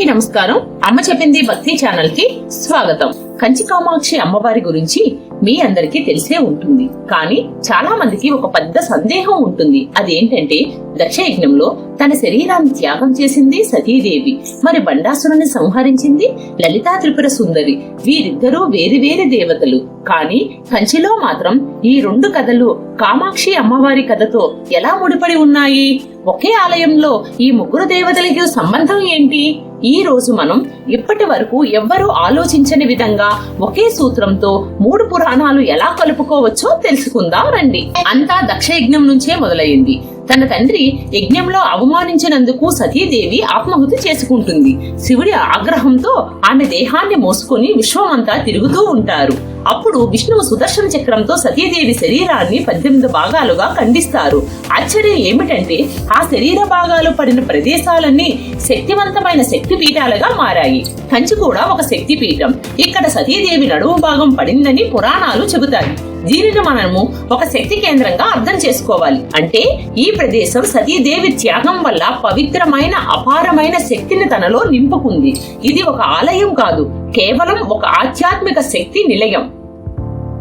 అందరికీ నమస్కారం. అమ్మ చెప్పింది భక్తి ఛానల్ కి స్వాగతం. కంచి కామాక్షి అమ్మవారి గురించి మీ అందరికీ తెలిసే ఉంటుంది. కానీ చాలా మందికి ఒక పెద్ద సందేహం ఉంటుంది. అదేంటంటే దక్షయజ్ఞంలో తన శరీరాన్ని త్యాగం చేసింది సతీదేవి, మరి బండాసురుని సంహరించింది లలితా త్రిపుర సుందరి. వీరిద్దరూ వేరు దేవతలు. కానీ కంచిలో మాత్రం ఈ రెండు కథలు కామాక్షి అమ్మవారి కథతో ఎలా ముడిపడి ఉన్నాయి? ఒకే ఆలయంలో ఈ ముగ్గురు దేవతలకి సంబంధం ఏంటి? ఈ రోజు మనం ఇప్పటి వరకు ఎవ్వరూ ఆలోచించని విధంగా ఒకే సూత్రంతో మూడు పురాణాలు ఎలా కలుపుకోవచ్చో తెలుసుకుందాం రండి. అంతా దక్షయజ్ఞం నుంచే మొదలైంది. తన తండ్రి యజ్ఞంలో అవమానించినందుకు సతీదేవి ఆత్మాహుతి చేసుకుంటుంది. శివుడి ఆగ్రహంతో ఆమె దేహాన్ని మోసుకొని విశ్వమంతా తిరుగుతూ ఉంటారు. అప్పుడు విష్ణువు సుదర్శన చక్రంతో సతీదేవి శరీరాన్ని 18 భాగాలుగా ఖండిస్తారు. ఆశ్చర్యం ఏమిటంటే ఆ శరీర భాగాలు పడిన ప్రదేశాలన్నీ శక్తివంతమైన శక్తి పీఠాలుగా మారాయి. కంచి కూడా ఒక శక్తి పీఠం. ఇక్కడ సతీదేవి నడుము భాగం పడిందని పురాణాలు చెబుతాయి. దీనిని మనము ఒక శక్తి కేంద్రంగా అర్థం చేసుకోవాలి. అంటే ఈ ప్రదేశం సతీదేవి త్యాగం వల్ల పవిత్రమైన అపారమైన శక్తిని తనలో నింపుకుంది. ఇది ఒక ఆలయం కాదు, కేవలం ఒక ఆధ్యాత్మిక శక్తి నిలయం.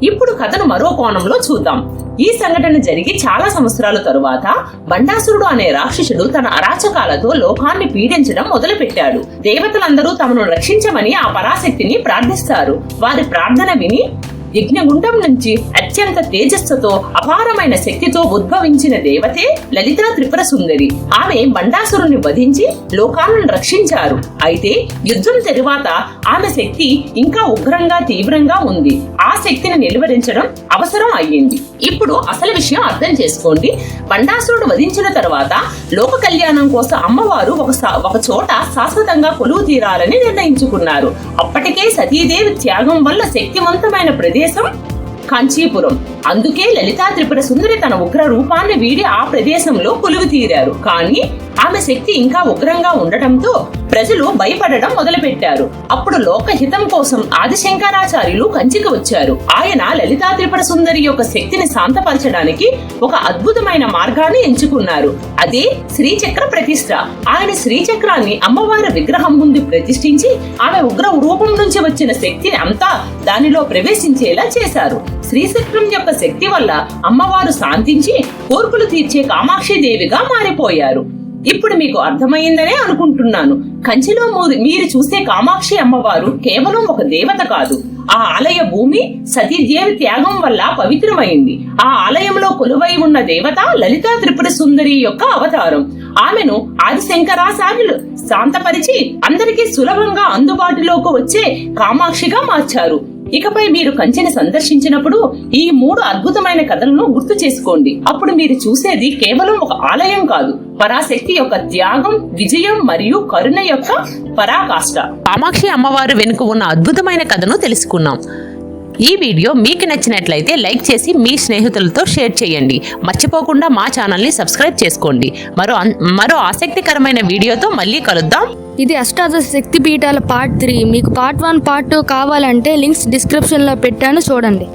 ఇప్పుడు కథను మరో కోణంలో చూద్దాం. ఈ సంఘటన జరిగి చాలా సంవత్సరాల తరువాత బండాసురుడు అనే రాక్షసుడు తన అరాచకాలతో లోకాన్ని పీడించడం మొదలు పెట్టాడు. దేవతలందరూ తమను రక్షించమని ఆ పరాశక్తిని ప్రార్థిస్తారు. వారి ప్రార్థన విని యజ్ఞగుండం నుంచి అత్యంత తేజస్సుతో అపారమైన శక్తితో ఉద్భవించిన దేవతే లలితా త్రిపుర సుందరి. ఆమె బండాసురుని వధించి లోకాలను రక్షించారు. అయితే యుద్ధం తరువాత ఆమె శక్తి ఇంకా ఉగ్రంగా తీవ్రంగా ఉంది. ఆ శక్తిని నిలువరించడం అవసరం అయ్యింది. ఇప్పుడు అసలు విషయం అర్థం చేసుకోండి. బండాసురుడు వధించిన తరువాత లోక కళ్యాణం కోసం అమ్మవారు ఒక చోట శాశ్వతంగా కొలువు తీరాలని నిర్ణయించుకున్నారు. అప్పటికే సతీదేవి త్యాగం వల్ల శక్తివంతమైన ప్రదేశం కాంచీపురం. అందుకే లలితా త్రిపుర సుందరి తన ఉగ్ర రూపాన్ని వీడి ఆ ప్రదేశంలో కొలువు తీరారు. కానీ ఆమె శక్తి ఇంకా ఉగ్రంగా ఉండటంతో ప్రజలు భయపడడం మొదలుపెట్టారు. అప్పుడు లోకహితం కోసం ఆదిశంకరాచార్యులు కంచికి వచ్చారు. ఆయన లలితా త్రిపుర సుందరి యొక్క శక్తిని శాంతపరచడానికి ఒక అద్భుతమైన మార్గాన్ని ఎంచుకున్నారు. అదే శ్రీచక్ర ప్రతిష్ఠ. ఆయన శ్రీచక్రాన్ని అమ్మవారి విగ్రహం ముందు ప్రతిష్ఠించి ఆమె ఉగ్ర రూపం నుంచి వచ్చిన శక్తిని అంతా దానిలో ప్రవేశించేలా చేశారు. శ్రీచక్రం యొక్క శక్తి వల్ల అమ్మవారు శాంతించి కోర్కులు తీర్చే కామాక్షి దేవిగా మారిపోయారు. ఇప్పుడు మీకు అర్థమైందనే అనుకుంటున్నాను. కంచిలో మీరు చూసే కామాక్షి అమ్మవారు కేవలం ఒక దేవత కాదు. ఆ ఆలయ భూమి సతీదేవి త్యాగం వల్ల పవిత్రమైంది. ఆ ఆలయంలో కొలువై ఉన్న దేవత లలితా త్రిపుర సుందరి యొక్క అవతారం. ఆమెను ఆదిశంకరాచార్యులు శాంతపరిచి అందరికీ సులభంగా అందుబాటులోకి వచ్చే కామాక్షిగా మార్చారు. ఇకపై మీరు కంచిని సందర్శించినప్పుడు ఈ 3 అద్భుతమైన కథలను గుర్తు చేసుకోండి. అప్పుడు మీరు చూసేది కేవలం ఒక ఆలయం కాదు, పరాశక్తి యొక్క త్యాగం, విజయం మరియు కరుణ యొక్క పరాకాష్ఠ. కామాక్షి అమ్మవారు వెనుక ఉన్న అద్భుతమైన కథను తెలుసుకున్నాం. ఈ వీడియో మీకు నచ్చినట్లయితే లైక్ చేసి మీ స్నేహితులతో షేర్ చేయండి. మర్చిపోకుండా మా ఛానల్ని సబ్స్క్రైబ్ చేసుకోండి. మరో ఆసక్తికరమైన వీడియోతో మళ్ళీ కలుద్దాం. ఇది అష్టాదశ శక్తి పీఠాల పార్ట్ 3. మీకు పార్ట్ 1 పార్ట్ 2 కావాలంటే లింక్స్ డిస్క్రిప్షన్లో పెట్టాను, చూడండి.